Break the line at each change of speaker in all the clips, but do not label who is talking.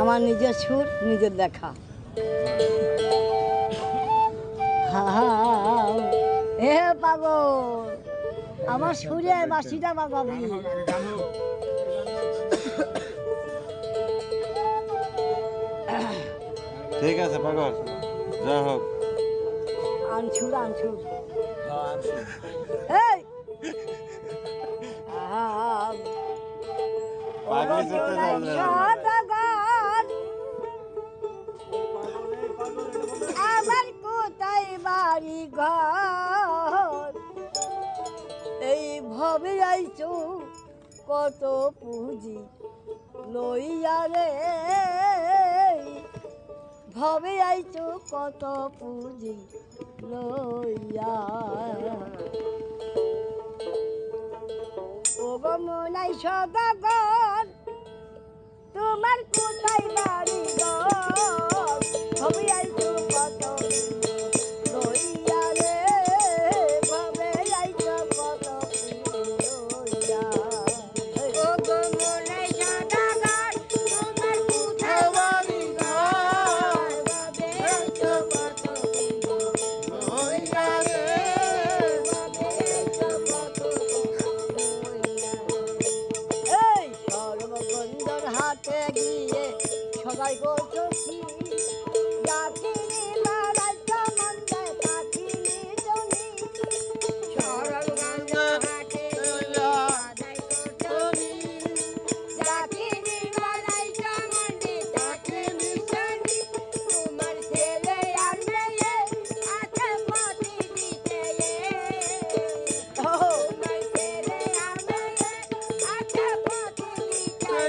আমার নিজের সুর নিজের লেখা। হে পাগল, আমার সুরে বাঁশিটা বাজাবি।
ঠিক আছে পাগল, যা হোক।
আনছুর আনছুর এই
পাগলি যেতে
আমার কোথায় বাড়ি ঘর, এই ভবে আইছো কত পুঁজি লইয়া রে, ভবে আইছো কত পুঁজি লইয়া। ও গো মনাই সদাগর, তোমার কোথায় বাড়ি ঘর, ভবে আইছো কত লইয়া রে, ভবে আইছো কত লইয়া। ও গো মনাই সদাগর, তোমার কোথায় বাড়ি ঘর, ভবে আইছো কত লইয়া রে, ভবে আইছো কত লইয়া। এই সর্বগন্ধর হাটে গিয়ে সবাই করছো কি, ডাকিনি লড়াই সম্বন্ধে পাখিনি জনি, সর্বগন্ধর হাটে সদাই করছো কি, ডাকিনি লড়াই সম্বন্ধে পাখিনি জনি, তোমার ছেলে আর মেয়ে আছে পতি দিতে, তোমার ছেলে আর মেয়ে আছে পতি দিতে,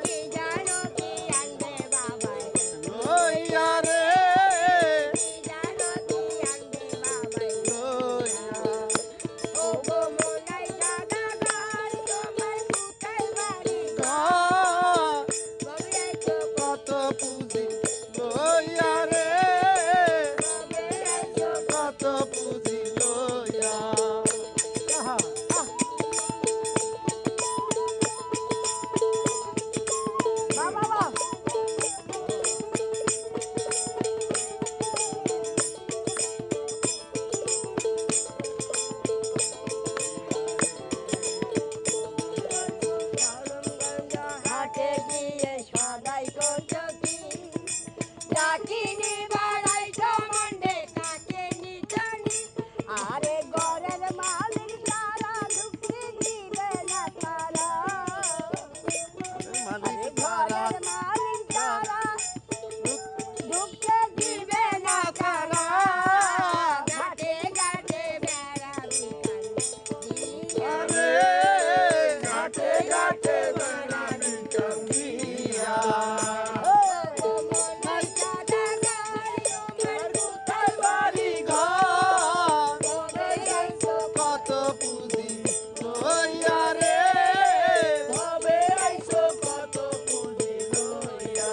কি জানো কি আনবে বাবাই লইয়া রে, কি জানো কি আনবে বাবাই লইয়া। ও গো মনাই সদাগর, তোমার কোথায় বাড়ি ঘর, ভবে আইছো কত পুঁজি লইয়া রে, ভবে আইছো কত পুঁজি লইয়া। বাবা হাটে গিয়ে সদাই করছো কি, ডাকিনি বাড়াই সম্বন্ধে তাকে নিচনি, আরে ঘরের মালিক তারা ঢুকতে দিবে না তারা, আরে ঘরের মালিক তারা ঢুকতে দিবে না তারা, ঘাটে ঘাটে বেড়াবি কান্দিয়া রে, ঘাটে ঘাটে বেড়াবি কান্দিয়া। ও মনাই সদাগর, তোমার কোথায় বাড়ি ঘর, ভবে আইছো কত পুঁজি লইয়া রে, ভবে আইছো কত পুঁজি লইয়া।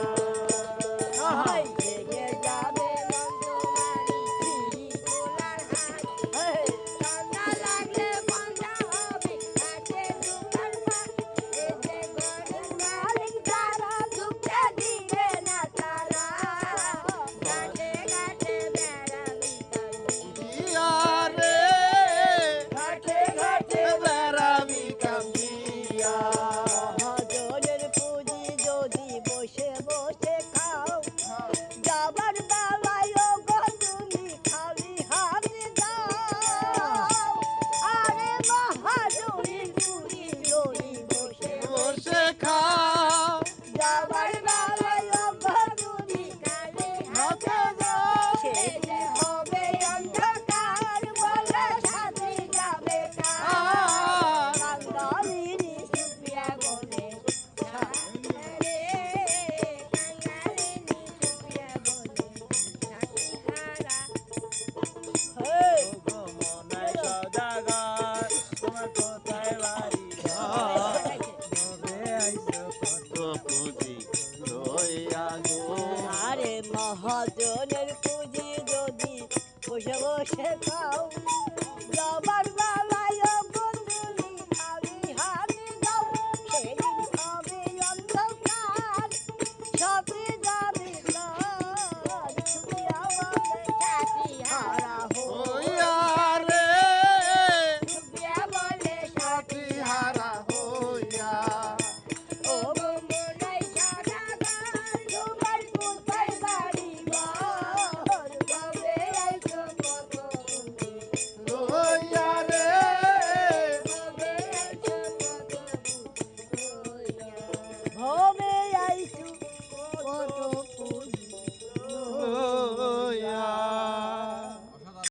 হাই লেগে যাবে মন তোমারি ফিরি তোলার হাত, ঠান্ডা লাগলে বন্ধা হবে হাতে তোমার ভাত, এই যে ঘরের মালিক তারা ঢুকতে দিবে না তারা, ঘাটে ঘাটে বেড়াবি কান্দিয়া রে, ঘাটে ঘাটে বেড়াবি কান্দিয়া। মহাজনের পুঁজি যদি বসে বসে খাও, যাবার বেলায় ও গো তুমি খালি হাতে যাও, আরে মহাজনের পুঁজি যদি বসে বসে খাও, যাবার বেলায় ও গো তুমি খালি হাতে যাও, সে যে হবে অন্ধকার বলে সাথে যাবে কার, কাঙ্গালিনী সুপিয়া বলে সাথে রে, কাঙ্গালিনী সুপিয়া বলে সাথে হারা। হেই
ও গো মনাই সদাগর, তোমার কোথায় বাড়ি ঘর, ভবে আইছো কত পুঁজি